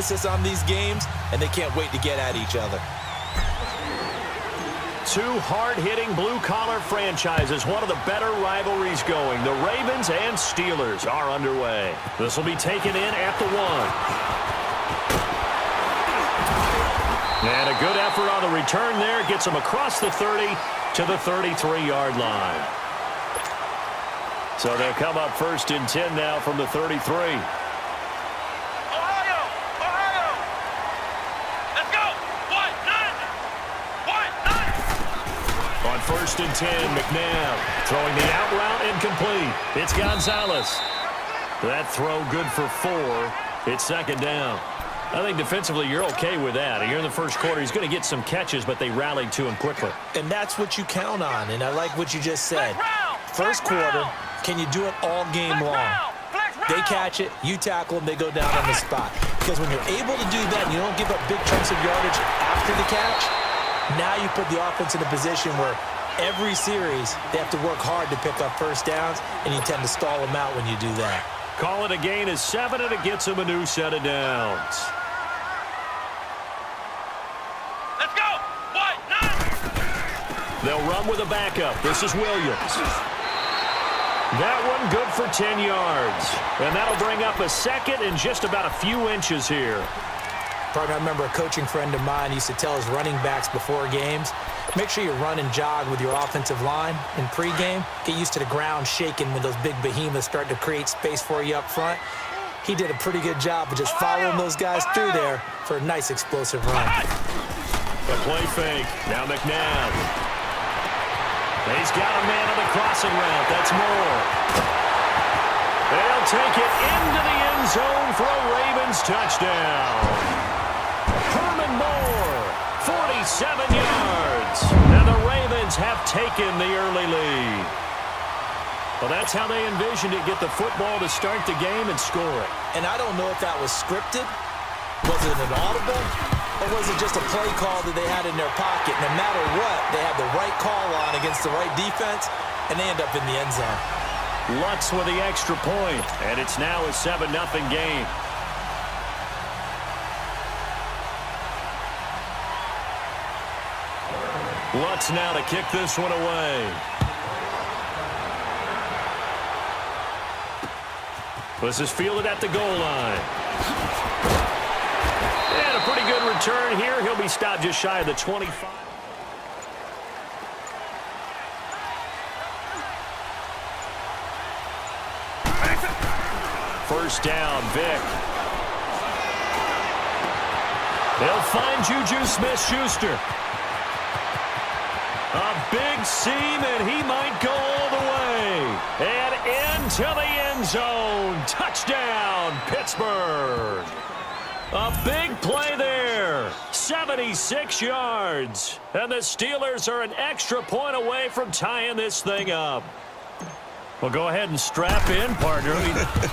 emphasis on these games, and they can't wait to get at each other. Two hard-hitting blue-collar franchises, one of the better rivalries going. The Ravens and Steelers are underway. This will be taken in at the 1. And a good effort on the return there. Gets them across the 30 to the 33-yard line. So they'll come up 1st and 10 now from the 33. On 1st and 10, McNabb throwing the out route incomplete. It's Gonzalez. That throw good for 4. It's 2nd down. I think defensively you're okay with that. Here in the first quarter, he's going to get some catches, but they rallied to him quickly. And that's what you count on, and I like what you just said. First quarter, can you do it all game long? They catch it, you tackle them, they go down on the spot. Because when you're able to do that and you don't give up big chunks of yardage after the catch, now you put the offense in a position where every series they have to work hard to pick up first downs, and you tend to stall them out when you do that. Call it a gain of 7, and it gets them a new set of downs. Let's go! What? 9! They'll run with a backup. This is Williams. That one good for 10 yards. And that'll bring up a 2nd and just about a few inches here. Partner, I remember a coaching friend of mine used to tell his running backs before games, make sure you run and jog with your offensive line in pregame. Get used to the ground shaking when those big behemoths start to create space for you up front. He did a pretty good job of just following those guys through there for a nice explosive run. The play fake. Now McNabb. He's got a man on the crossing route. That's Moore. They'll take it into the end zone for a Ravens touchdown. 47 yards. And the Ravens have taken the early lead. Well, that's how they envisioned it. Get the football to start the game and score it. And I don't know if that was scripted. Was it an audible? Or was it just a play call that they had in their pocket? No matter what, they had the right call on against the right defense, and they end up in the end zone. Lutz with the extra point, and it's now a 7-0 game. Lutz now to kick this one away. This is fielded at the goal line. And a pretty good return here. He'll be stopped just shy of the 25. First down, Vic. They'll find Juju Smith-Schuster. A big seam, and he might go all the way. And into the end zone. Touchdown, Pittsburgh. A big play there. 76 yards. And the Steelers are an extra point away from tying this thing up. Well, go ahead and strap in, partner.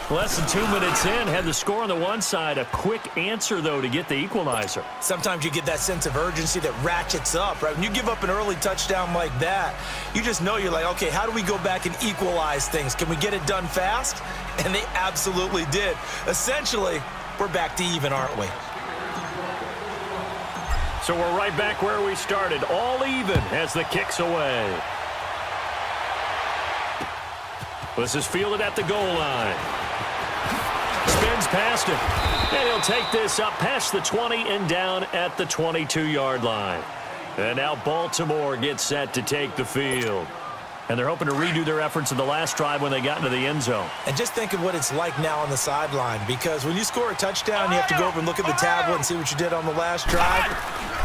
Less than 2 minutes in, had the score on the one side. A quick answer, though, to get the equalizer. Sometimes you get that sense of urgency that ratchets up, right? When you give up an early touchdown like that, you just know you're like, okay, how do we go back and equalize things? Can we get it done fast? And they absolutely did. Essentially, we're back to even, aren't we? So we're right back where we started, all even as the kick's away. This is fielded at the goal line. Spins past him. And he'll take this up past the 20 and down at the 22-yard line. And now Baltimore gets set to take the field. And they're hoping to redo their efforts in the last drive when they got into the end zone. And just think of what it's like now on the sideline, because when you score a touchdown, you have to go over and look at the tablet and see what you did on the last drive.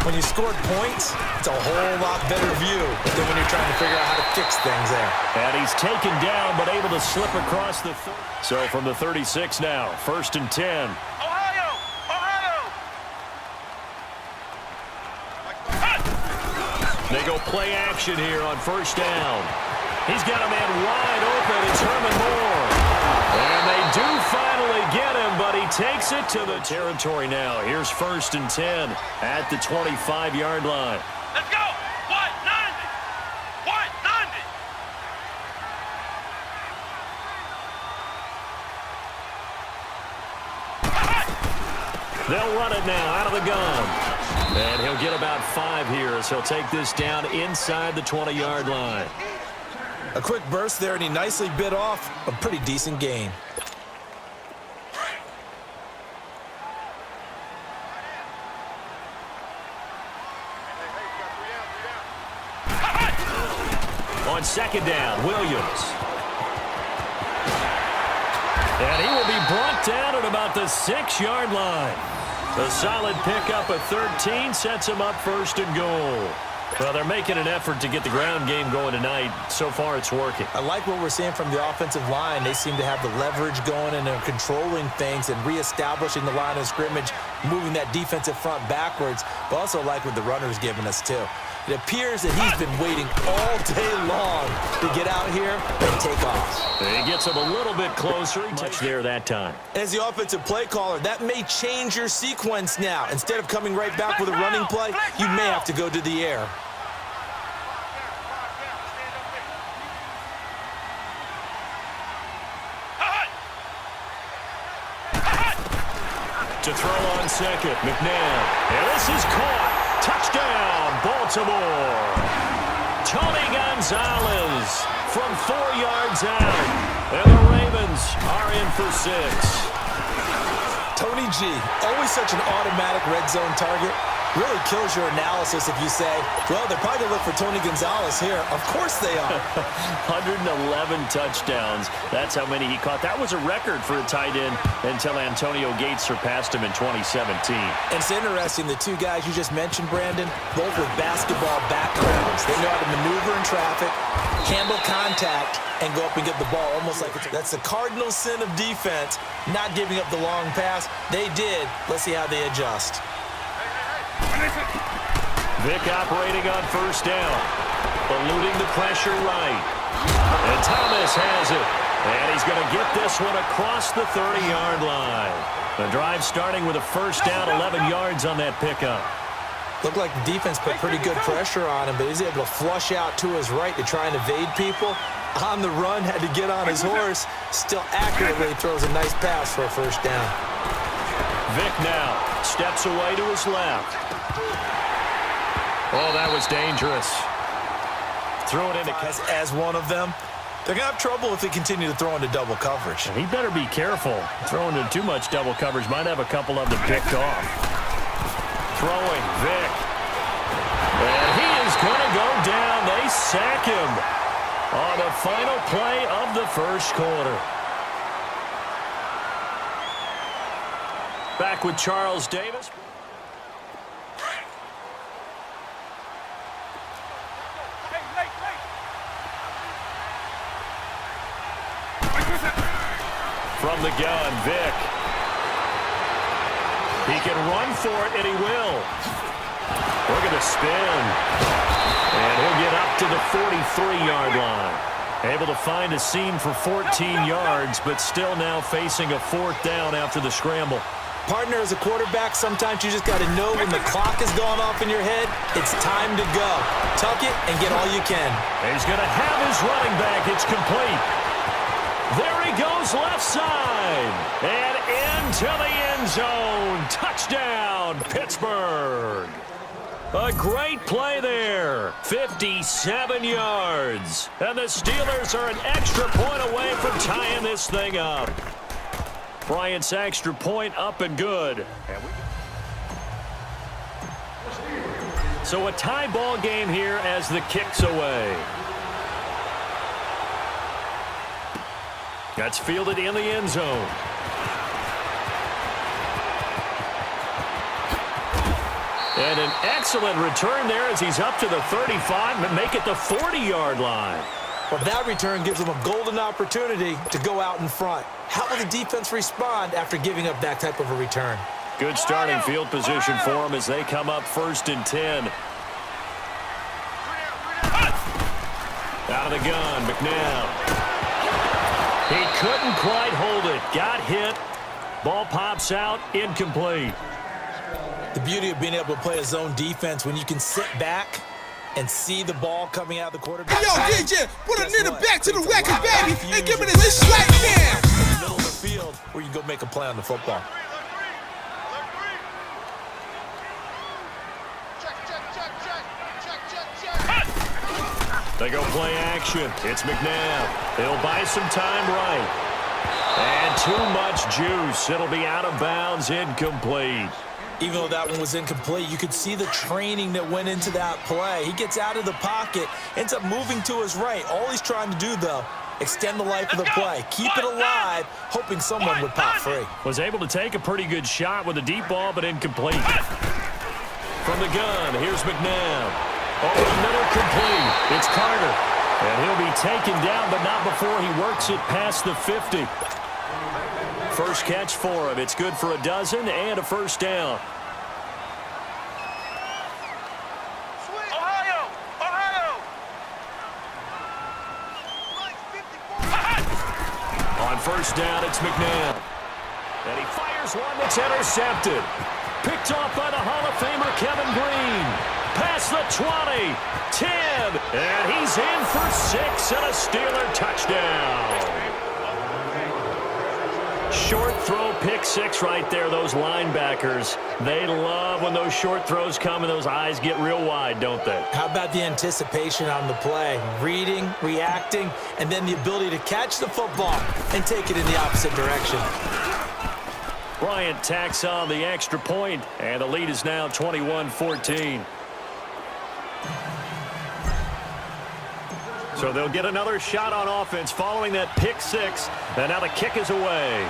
When you scored points, it's a whole lot better view than when you're trying to figure out how to fix things there. And he's taken down, but able to slip across the 30. So from the 36 now, 1st and 10. They go play action here on 1st down. He's got a man wide open. It's Herman Moore. And they do finally get him, but he takes it to the territory now. Here's 1st and 10 at the 25-yard line. Let's go! 190! 190! They'll run it now out of the gun. And he'll get about 5 here as he'll take this down inside the 20-yard line. A quick burst there, and he nicely bit off a pretty decent gain. On second down, Williams. And he will be brought down at about the 6-yard line. A solid pickup of 13 sets him up first and goal. Well, they're making an effort to get the ground game going tonight. So far, it's working. I like what we're seeing from the offensive line. They seem to have the leverage going, and they're controlling things and reestablishing the line of scrimmage, moving that defensive front backwards, but also like what the runner's giving us, too. It appears that he's been waiting all day long to get out here and take off. He gets him a little bit closer. Touch there that time. As the offensive play caller, that may change your sequence now. Instead of coming right back with a running play, you may have to go to the air. To throw on second, McNabb. And this is caught. Touchdown, Baltimore. Tony Gonzalez from 4 yards out. And the Ravens are in for 6. Tony G, always such an automatic red zone target. Really kills your analysis if you say, well, they're probably going to look for Tony Gonzalez here. Of course they are. 111 touchdowns. That's how many he caught. That was a record for a tight end until Antonio Gates surpassed him in 2017. And it's interesting, the two guys you just mentioned, Brandon, both with basketball backgrounds. They know how to maneuver in traffic, handle contact, and go up and get the ball almost like that's the cardinal sin of defense, not giving up the long pass. They did. Let's see how they adjust. Vick operating on first down. Eluding the pressure right. And Thomas has it. And he's going to get this one across the 30-yard line. The drive starting with a first down, 11 yards on that pickup. Looked like the defense put pretty good pressure on him, but he's able to flush out to his right to try and evade people. On the run, had to get on his horse. Still accurately throws a nice pass for a first down. Vick now steps away to his left. Oh, that was dangerous. Throw it into as one of them. They're going to have trouble if they continue to throw into double coverage. He better be careful. Throwing into too much double coverage might have a couple of them picked off. Throwing, Vick. And he is going to go down. They sack him on the final play of the first quarter. Back with Charles Davis. From the gun, Vick. He can run for it, and he will. Look at the spin. And he'll get up to the 43-yard line. Able to find a seam for 14 yards, but still now facing a 4th down after the scramble. Partner, as a quarterback, sometimes you just got to know when the clock is going off in your head, it's time to go. Tuck it and get all you can. He's going to have his running back. It's complete. There he goes left side. And into the end zone. Touchdown, Pittsburgh. A great play there. 57 yards. And the Steelers are an extra point away from tying this thing up. Bryant's extra point up and good. So a tie ball game here as the kick's away. That's fielded in the end zone. And an excellent return there as he's up to the 35 and make it the 40-yard line. Well, that return gives them a golden opportunity to go out in front. How will the defense respond after giving up that type of a return? Good starting field position for them as they come up 1st and 10. Out of the gun, McNabb. He couldn't quite hold it. Got hit. Ball pops out. Incomplete. The beauty of being able to play a zone defense when you can sit back and see the ball coming out of the quarterback. Hey, yo, DJ, put a nigga back to the record, baby, and give me this right now. In the middle of the field where you go make a play on the football. They go play action. It's McNabb. They'll buy some time right. And too much juice. It'll be out of bounds, incomplete. Even though that one was incomplete, you could see the training that went into that play. He gets out of the pocket, ends up moving to his right. All he's trying to do, though, extend the life of the play. Keep it alive, hoping someone would pop free. Was able to take a pretty good shot with a deep ball, but incomplete. From the gun, here's McNabb. Over the middle, complete. It's Carter. And he'll be taken down, but not before he works it past the 50. First catch for him. It's good for a dozen and a first down. Ohio! Ohio! On first down, it's McNabb. And he fires one that's intercepted. Picked off by the Hall of Famer Kevin Green. Past the 20, 10, and he's in for 6 and a Steeler touchdown. Short throw, pick 6 right there. Those linebackers, they love when those short throws come and those eyes get real wide, don't they? How about the anticipation on the play? Reading, reacting, and then the ability to catch the football and take it in the opposite direction. Bryant tacks on the extra point, and the lead is now 21-14. So they'll get another shot on offense following that pick 6, and now the kick is away.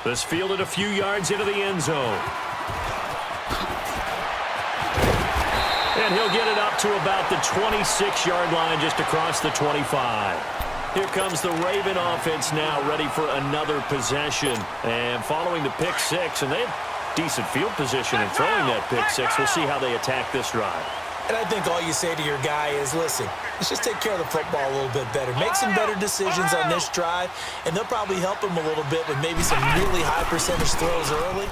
This fielded a few yards into the end zone. And he'll get it up to about the 26-yard line, just across the 25. Here comes the Raven offense now, ready for another possession. And following the pick 6, and they have decent field position in throwing that pick 6. We'll see how they attack this drive. And I think all you say to your guy is, listen, let's just take care of the football a little bit better. Make some better decisions on this drive, and they'll probably help him a little bit with maybe some really high percentage throws early.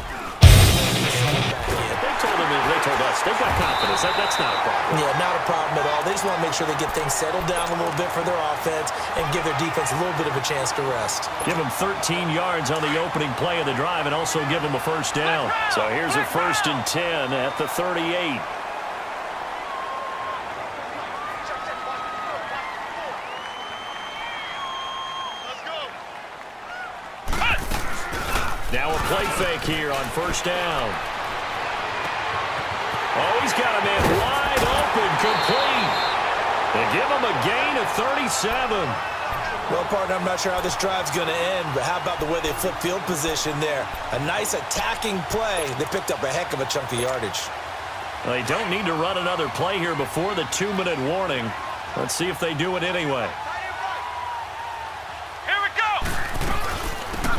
They told us they've got confidence. That's not a problem. Yeah, not a problem at all. They just want to make sure they get things settled down a little bit for their offense and give their defense a little bit of a chance to rest. Give them 13 yards on the opening play of the drive and also give them a first down. So here's a 1st and 10 at the 38. Now a play fake here on first down. Oh, he's got a man wide open, complete. They give him a gain of 37. Well, partner, I'm not sure how this drive's going to end, but how about the way they flip field position there? A nice attacking play. They picked up a heck of a chunk of yardage. Well, they don't need to run another play here before the 2-minute warning. Let's see if they do it anyway.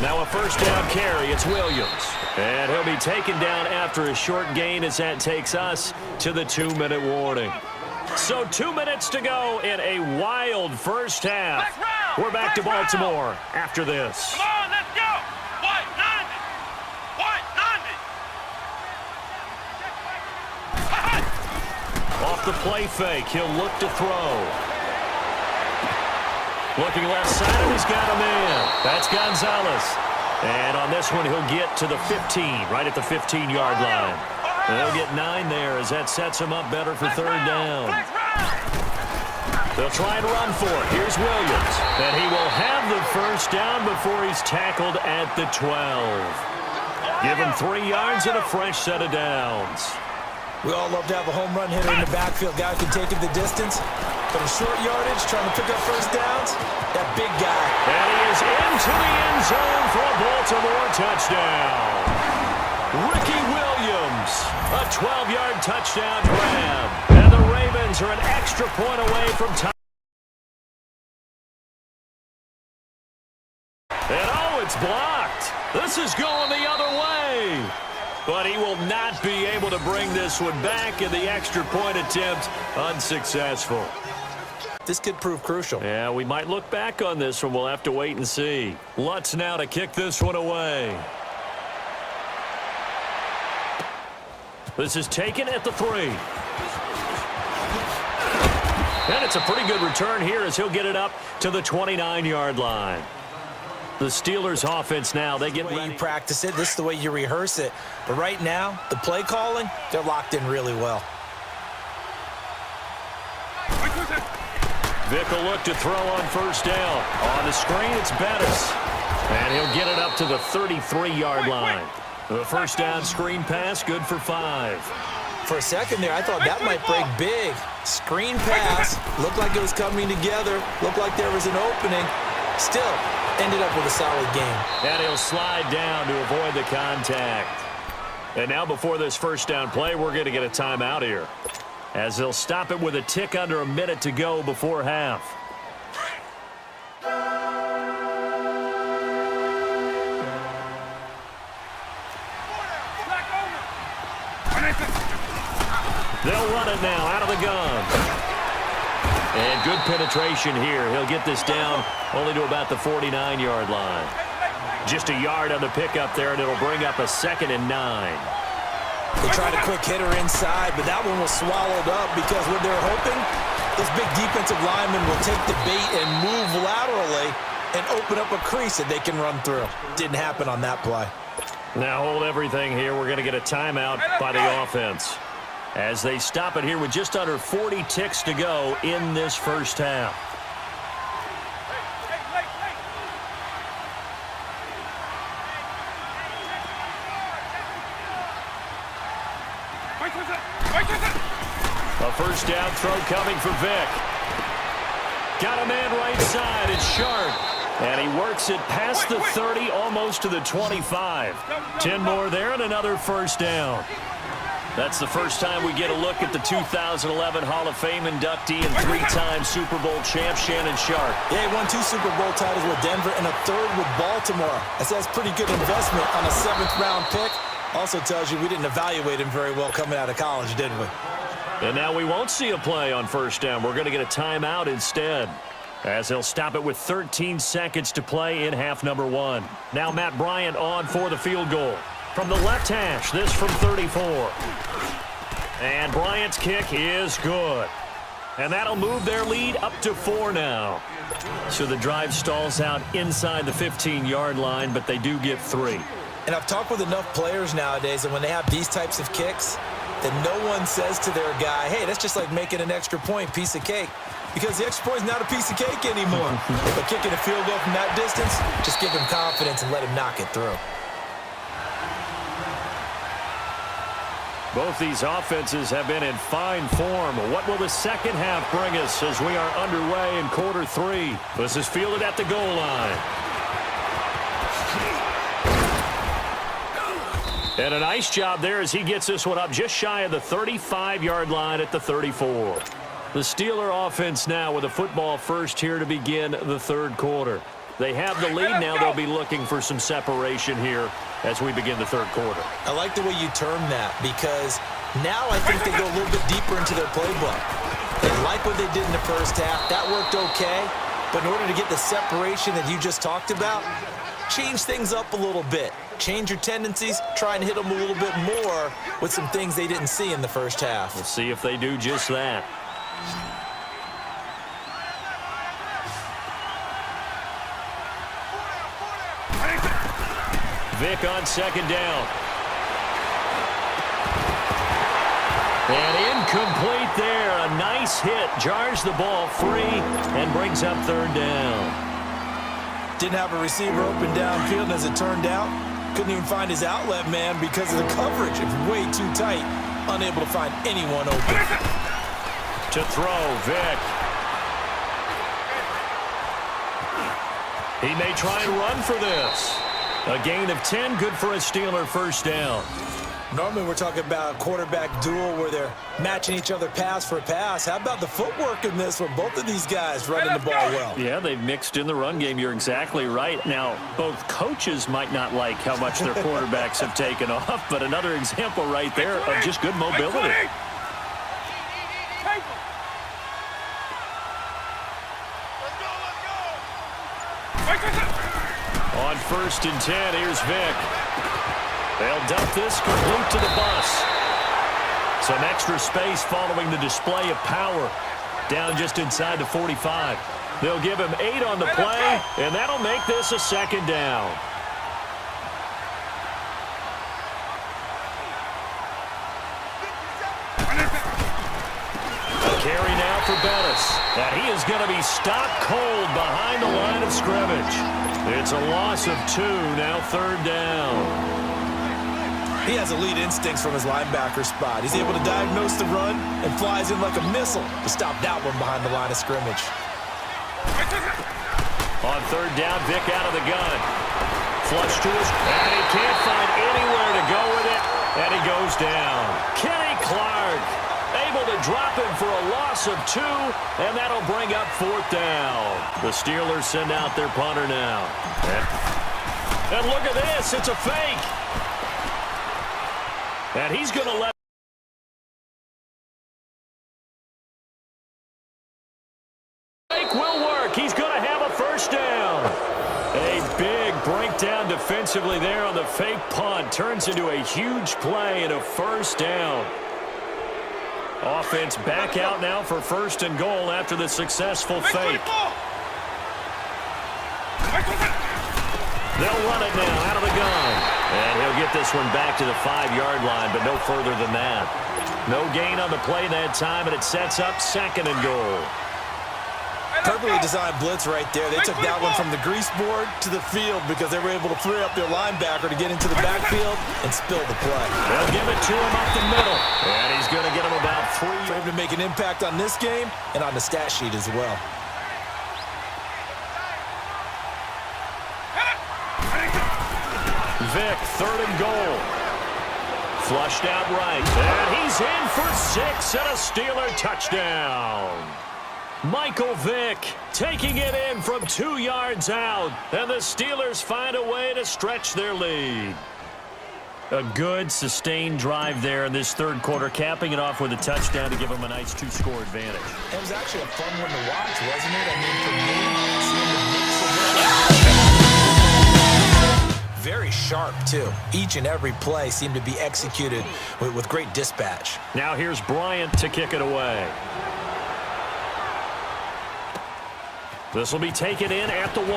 Now a first down carry. It's Williams. And he'll be taken down after a short gain as that takes us to the 2-minute warning. So 2 minutes to go in a wild first half. We're back to Baltimore after this. Come on, let's go! White 90! White 90! Off the play fake, he'll look to throw. Looking left side, and he's got a man. That's Gonzalez. And on this one, he'll get to the 15, right at the 15-yard line. And they'll get 9 there as that sets him up better for third down. They'll try and run for it. Here's Williams. And he will have the first down before he's tackled at the 12. Give him 3 yards and a fresh set of downs. We all love to have a home run hitter in the backfield. Guy who can take it the distance. But in short yardage, trying to pick up first downs, that big guy. And he is into the end zone for a Baltimore touchdown. Ricky Williams, a 12-yard touchdown grab. And the Ravens are an extra point away from time. And oh, it's blocked. This is going the other way. But he will not be able to bring this one back, and the extra point attempt unsuccessful. This could prove crucial. Yeah, we might look back on this one. We'll have to wait and see. Lutz now to kick this one away. This is taken at the 3. And it's a pretty good return here as he'll get it up to the 29-yard line. The Steelers offense now, they get ready. You practice it. This is the way you rehearse it. But right now, the play calling, they're locked in really well. Vic will look to throw on first down. On the screen, it's Bettis. And he'll get it up to the 33-yard line. The first down screen pass, good for 5. For a second there, I thought that might break big. Screen pass, looked like it was coming together, looked like there was an opening. Still, ended up with a solid game. And he'll slide down to avoid the contact. And now before this first down play, we're going to get a timeout here, as they'll stop it with a tick under a minute to go before half. They'll run it now out of the gun. And good penetration here. He'll get this down only to about the 49-yard line. Just a yard on the pickup there, and it'll bring up a 2nd and 9. They tried a quick hitter inside, but that one was swallowed up because what they're hoping, those big defensive linemen will take the bait and move laterally and open up a crease that they can run through. Didn't happen on that play. Now hold everything here. We're going to get a timeout by the offense, as they stop it here with just under 40 ticks to go in this first half. A first down throw coming for Vic. Got a man right side. It's Sharp. And he works it past the 30, almost to the 25. 10 more there and another first down. That's the first time we get a look at the 2011 Hall of Fame inductee and 3-time Super Bowl champ Shannon Sharpe. Yeah, he won 2 Super Bowl titles with Denver and a 3rd with Baltimore. That's pretty good investment on a 7th-round pick. Also tells you we didn't evaluate him very well coming out of college, did we? And now we won't see a play on first down. We're going to get a timeout instead, as he'll stop it with 13 seconds to play in half number 1. Now Matt Bryant on for the field goal. From the left hash, this from 34. And Bryant's kick is good. And that'll move their lead up to 4 now. So the drive stalls out inside the 15-yard line, but they do get 3. And I've talked with enough players nowadays, and when they have these types of kicks, that no one says to their guy, hey, that's just like making an extra point, piece of cake. Because the extra point is not a piece of cake anymore. But kicking a field goal from that distance, just give him confidence and let him knock it through. Both these offenses have been in fine form. What will the second half bring us as we are underway in quarter 3? This is fielded at the goal line. And a nice job there as he gets this one up just shy of the 35-yard line at the 34. The Steeler offense now with a football first here to begin the 3rd quarter. They have the lead now. They'll be looking for some separation here as we begin the 3rd quarter. I like the way you term that, because now I think they go a little bit deeper into their playbook. They like what they did in the first half. That worked okay. But in order to get the separation that you just talked about, change things up a little bit. Change your tendencies, try and hit them a little bit more with some things they didn't see in the first half. We'll see if they do just that. Vic on 2nd down. And incomplete there. A nice hit. Jars the ball free and brings up 3rd down. Didn't have a receiver open downfield, as it turned out. Couldn't even find his outlet man because of the coverage. It was way too tight. Unable to find anyone open. To throw, Vic. He may try and run for this. A gain of 10, good for a Steeler first down. Normally we're talking about a quarterback duel where they're matching each other pass for pass. How about the footwork in this one? Both of these guys running the ball well. Yeah, they've mixed in the run game. You're exactly right. Now, both coaches might not like how much their quarterbacks have taken off, but another example right there of just good mobility. On 1st and 10, here's Vic. They'll dump this complete to the bus. Some extra space following the display of power. Down just inside the 45. They'll give him 8 on the play, and that'll make this a 2nd down. A carry now for Bettis. And he is going to be stopped cold behind the line of scrimmage. It's a loss of 2, now 3rd down. He has elite instincts from his linebacker spot. He's able to diagnose the run and flies in like a missile to stop that one behind the line of scrimmage. On 3rd down, Vick out of the gun. Flush to his, and he can't find anywhere to go with it, and he goes down. Kenny Clark able to drop him for a loss of 2, and that'll bring up 4th down. The Steelers send out their punter now. And look at this, it's a fake. And he's going to let fake will work. He's going to have a 1st down. A big breakdown defensively there on the fake punt. Turns into a huge play and a 1st down. Offense back out now for 1st and goal after the successful fake. They'll run it now out of the gun. And he'll get this one back to the 5-yard line, but no further than that. No gain on the play that time, and it sets up 2nd and goal. Perfectly designed blitz right there. They took that one from the grease board to the field because they were able to free up their linebacker to get into the backfield and spill the play. They'll give it to him up the middle. And he's going to get him about 3. For him to make an impact on this game and on the stat sheet as well. Vick, 3rd and goal. Flushed out right. And he's in for 6 and a Steeler touchdown. Michael Vick taking it in from 2 yards out. And the Steelers find a way to stretch their lead. A good, sustained drive there in this 3rd quarter, capping it off with a touchdown to give them a nice 2-score advantage. It was actually a fun one to watch, wasn't it? I mean, for me, seeing the mix of very sharp, too. Each and every play seemed to be executed with great dispatch. Now here's Bryant to kick it away. This will be taken in at the 1.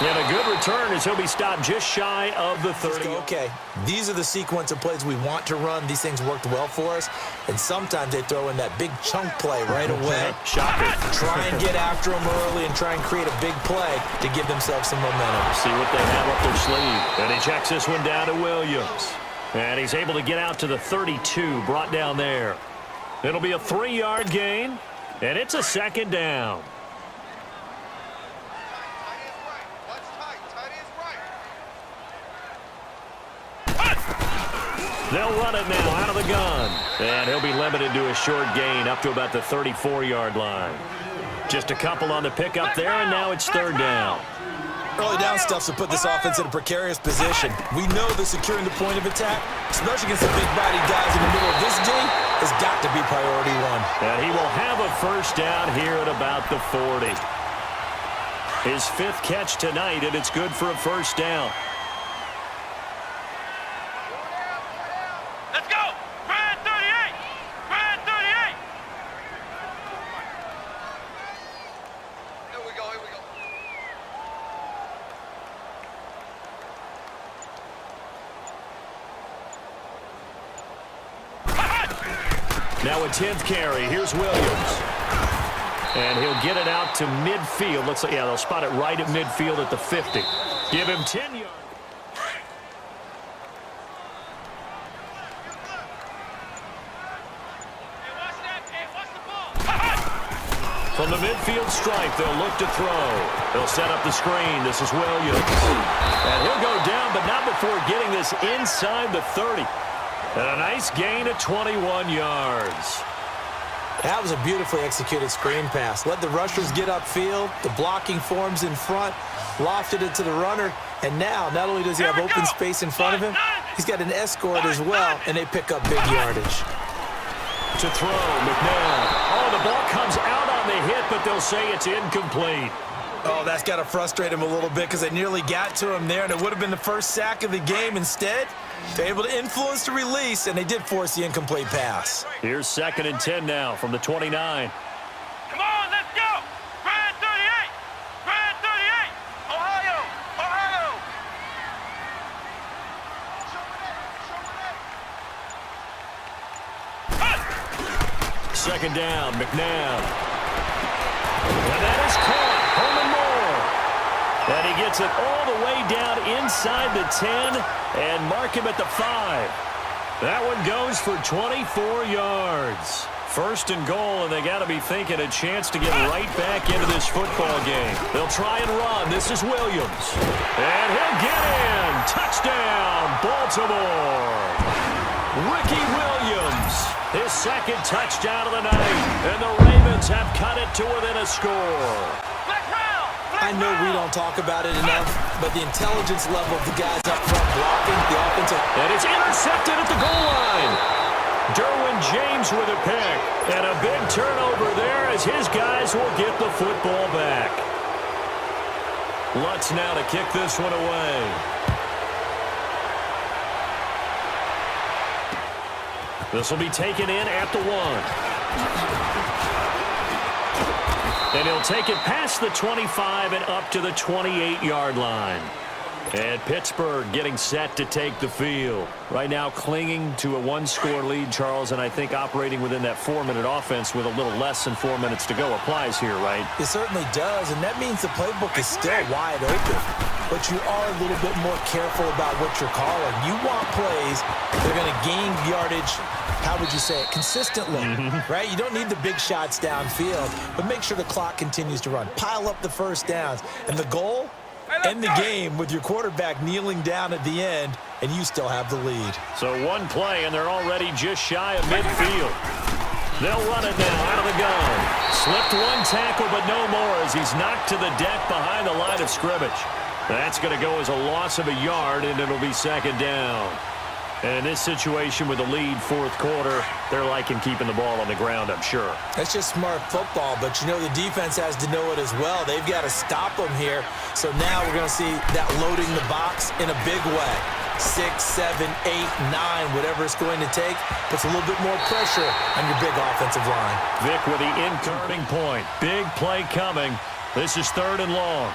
And a good return as he'll be stopped just shy of the 30. Okay, these are the sequence of plays we want to run. These things worked well for us. And sometimes they throw in that big chunk play right away. Shocker. Try and get after them early and try and create a big play to give themselves some momentum. See what they have up their sleeve. And he checks this one down to Williams. And he's able to get out to the 32, brought down there. It'll be a 3-yard gain, and it's a 2nd down. They'll run it now out of the gun. And he'll be limited to a short gain up to about the 34-yard line. Just a couple on the pickup there, and now it's 3rd down. Early down stuff to put this offense in a precarious position. We know that securing the point of attack, especially against the big-bodied guys in the middle of this D, has got to be priority 1. And he will have a 1st down here at about the 40. His 5th catch tonight, and it's good for a 1st down. Let's go! Brad 38! Brad 38! Here we go, here we go. Now a 10th carry. Here's Williams. And he'll get it out to midfield. Looks like, yeah, they'll spot it right at midfield at the 50. Give him 10 yards. From the midfield stripe, they'll look to throw. They'll set up the screen. This is Williams. And he'll go down, but not before getting this inside the 30. And a nice gain of 21 yards. That was a beautifully executed screen pass. Let the rushers get upfield. The blocking forms in front. Lofted it to the runner. And now, not only does he have open space in front of him, he's got an escort as well, and they pick up big yardage. To throw, McNabb. Oh, the ball comes out on the hit, but they'll say it's incomplete. Oh, that's got to frustrate him a little bit because they nearly got to him there, and it would have been the first sack of the game. Instead, they're able to influence the release, and they did force the incomplete pass. Here's 2nd and 10 now from the 29. Come on, let's go! Brad 38! Brad 38! Ohio! Ohio! second down. McNabb. And that is caught. Herman Moore. And he gets it all the way down inside the 10 and mark him at the 5. That one goes for 24 yards. First and goal, and they got to be thinking a chance to get right back into this football game. They'll try and run. This is Williams. And he'll get in. Touchdown, Baltimore. Ricky Williams, his second touchdown of the night. And the Ravens have cut it to within a score. I know we don't talk about it enough, but the intelligence level of the guys up front blocking the offensive. And it's intercepted at the goal line. Derwin James with a pick. And a big turnover there as his guys will get the football back. Lutz now to kick this one away. This will be taken in at the 1. And he'll take it past the 25 and up to the 28-yard line. And Pittsburgh getting set to take the field. Right now clinging to a one-score lead, Charles, and I think operating within that 4-minute offense with a little less than 4 minutes to go applies here, right? It certainly does, and that means the playbook is still wide open. But you are a little bit more careful about what you're calling. You want plays that are going to gain yardage, how would you say it, consistently, right? You don't need the big shots downfield, but make sure the clock continues to run. Pile up the first downs. And the goal? End the game with your quarterback kneeling down at the end, and you still have the lead. So one play, and they're already just shy of midfield. They'll run it now out of the gun. Slipped one tackle, but no more as he's knocked to the deck behind the line of scrimmage. That's going to go as a loss of a yard, and it'll be second down. And in this situation with the lead fourth quarter, they're liking keeping the ball on the ground, I'm sure. That's just smart football, but you know the defense has to know it as well. They've got to stop them here. So now we're going to see that loading the box in a big way. 6, 7, 8, 9, whatever it's going to take, puts a little bit more pressure on your big offensive line. Vic with the incoming point. Big play coming. This is 3rd and long.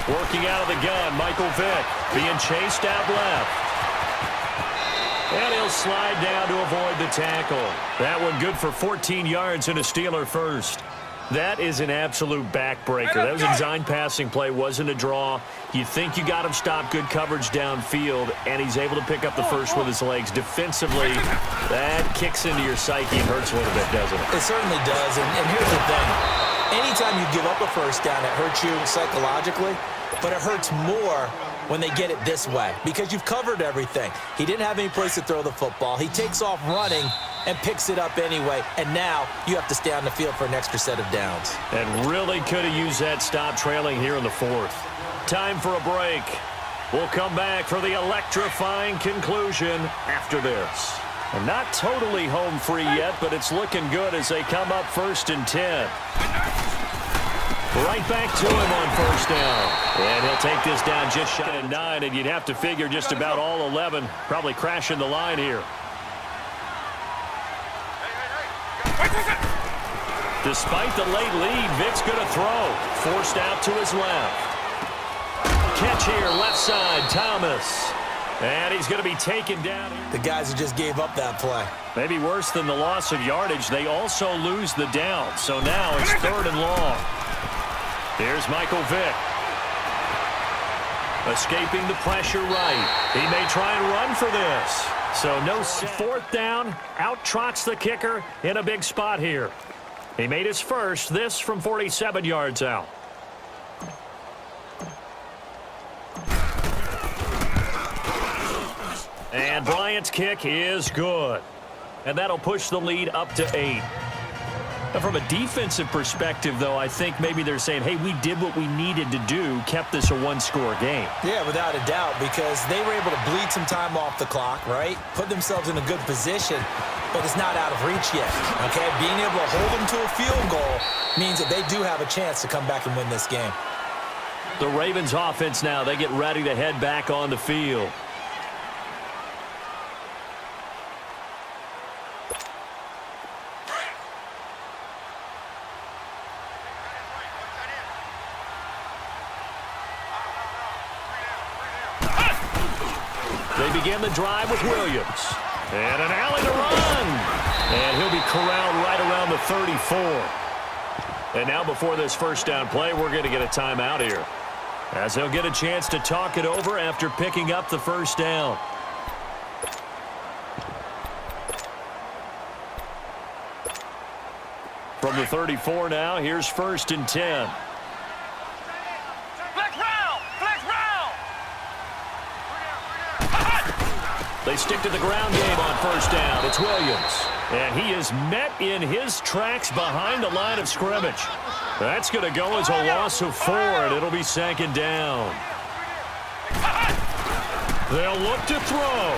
Working out of the gun, Michael Vick being chased out left. And he'll slide down to avoid the tackle. That one good for 14 yards and a Steeler first. That is an absolute backbreaker. That was a design passing play, wasn't a draw. You think you got him stopped, good coverage downfield, and he's able to pick up the first with his legs. Defensively, that kicks into your psyche and hurts a little bit, doesn't it? It certainly does, and here's the thing. Anytime you give up a first down, it hurts you psychologically, but it hurts more when they get it this way because you've covered everything. He didn't have any place to throw the football. He takes off running and picks it up anyway, and now you have to stay on the field for an extra set of downs. And really could have used that stop trailing here in the fourth. Time for a break. We'll come back for the electrifying conclusion after this. And not totally home free yet, but it's looking good as they come up 1st and 10. Right back to him on first down. And he'll take this down just shy of 9, and you'd have to figure just about all 11 probably crashing the line here. Despite the late lead, Vic's going to throw. Forced out to his left. Catch here, left side, Thomas. And he's going to be taken down. The guys who just gave up that play. Maybe worse than the loss of yardage, they also lose the down. So now it's 3rd and long. Here's Michael Vick. Escaping the pressure right. He may try and run for this. So no 4th down. Out trots the kicker in a big spot here. He made his first, this from 47 yards out. And Bryant's kick is good. And that'll push the lead up to 8. Now, from a defensive perspective, though, I think maybe they're saying, hey, we did what we needed to do, kept this a one-score game. Yeah, without a doubt, because they were able to bleed some time off the clock, right? Put themselves in a good position, but it's not out of reach yet, okay? Being able to hold them to a field goal means that they do have a chance to come back and win this game. The Ravens offense now, they get ready to head back on the field. They begin the drive with Williams. And an alley to run. And he'll be corralled right around the 34. And now before this first down play, we're going to get a timeout here, as they'll get a chance to talk it over after picking up the first down. From the 34 now, here's 1st and 10. Flex round! Flex round! They stick to the ground game on 1st down. It's Williams. And he is met in his tracks behind the line of scrimmage. That's going to go as a loss of 4, and it'll be 2nd down. They'll look to throw.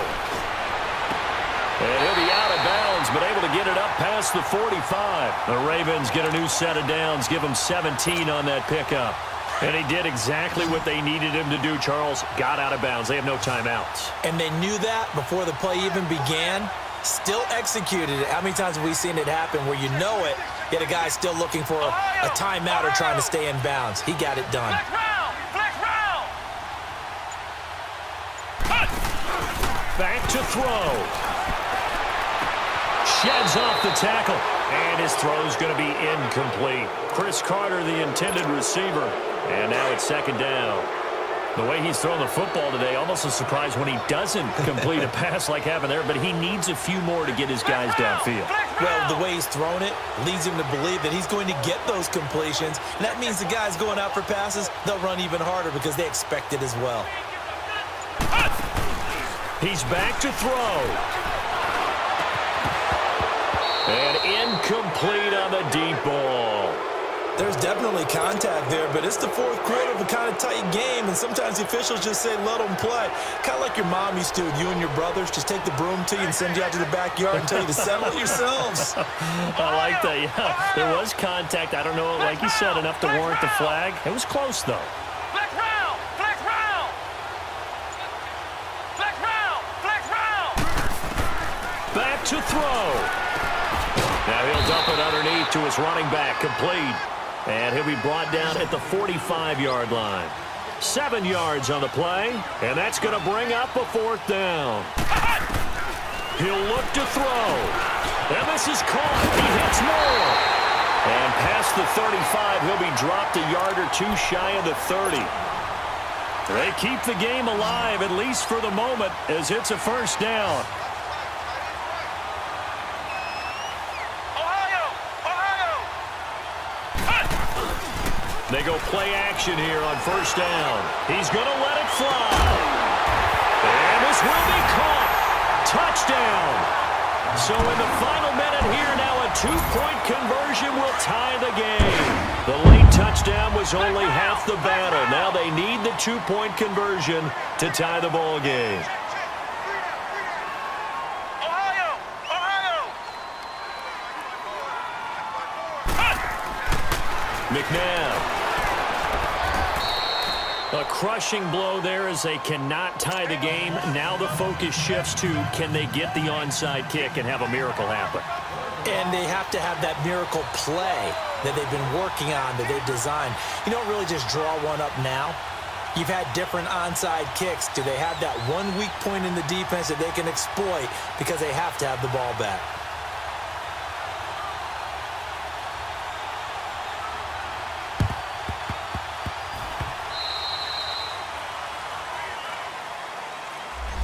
And he'll be out of bounds, but able to get it up past the 45. The Ravens get a new set of downs, give him 17 on that pickup. And he did exactly what they needed him to do, Charles. Got out of bounds. They have no timeouts. And they knew that before the play even began. Still executed it. How many times have we seen it happen where you know it, yet a guy's still looking for a timeout or trying to stay in bounds? He got it done. Flex round! Flex round! Back to throw. Sheds off the tackle. And his throw's going to be incomplete. Chris Carter, the intended receiver. And now it's 2nd down. The way he's thrown the football today, almost a surprise when he doesn't complete a pass like happened there, but he needs a few more to get his guys downfield. Well, the way he's thrown it leads him to believe that he's going to get those completions. And that means the guys going out for passes, they'll run even harder because they expect it as well. He's back to throw. And incomplete on the deep ball. There's definitely contact there, but it's the 4th quarter of a kind of tight game, and sometimes the officials just say, let them play. Kind of like your mom used to with you and your brothers. Just take the broom to you and send you out to the backyard and tell you to settle it yourselves. I like that, yeah. There was contact. I don't know, like you said, enough to warrant the flag. It was close, though. Flex round! Flex round! Flex round! Flex round! Back to throw. Now he'll dump it underneath to his running back, complete. And he'll be brought down at the 45-yard line. 7 yards on the play, and that's going to bring up a 4th down. He'll look to throw. And this is caught. He hits more. And past the 35, he'll be dropped a yard or 2 shy of the 30. They keep the game alive, at least for the moment, as it's a 1st down. They go play action here on 1st down. He's going to let it fly. And this will be caught. Touchdown. So in the final minute here now, a 2-point conversion will tie the game. The late touchdown was only half the battle. Now they need the 2-point conversion to tie the ball game. McNabb. A crushing blow there as they cannot tie the game. Now the focus shifts to, can they get the onside kick and have a miracle happen? And they have to have that miracle play that they've been working on, that they've designed. You don't really just draw one up now. You've had different onside kicks. Do they have that one weak point in the defense that they can exploit because they have to have the ball back?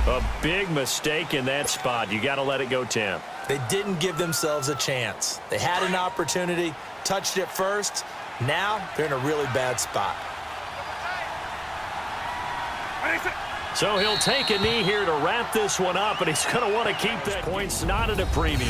A big mistake in that spot. You got to let it go, Tim. They didn't give themselves a chance. They had an opportunity, touched it first. Now they're in a really bad spot. So he'll take a knee here to wrap this one up, and he's going to want to keep that points not at a premium.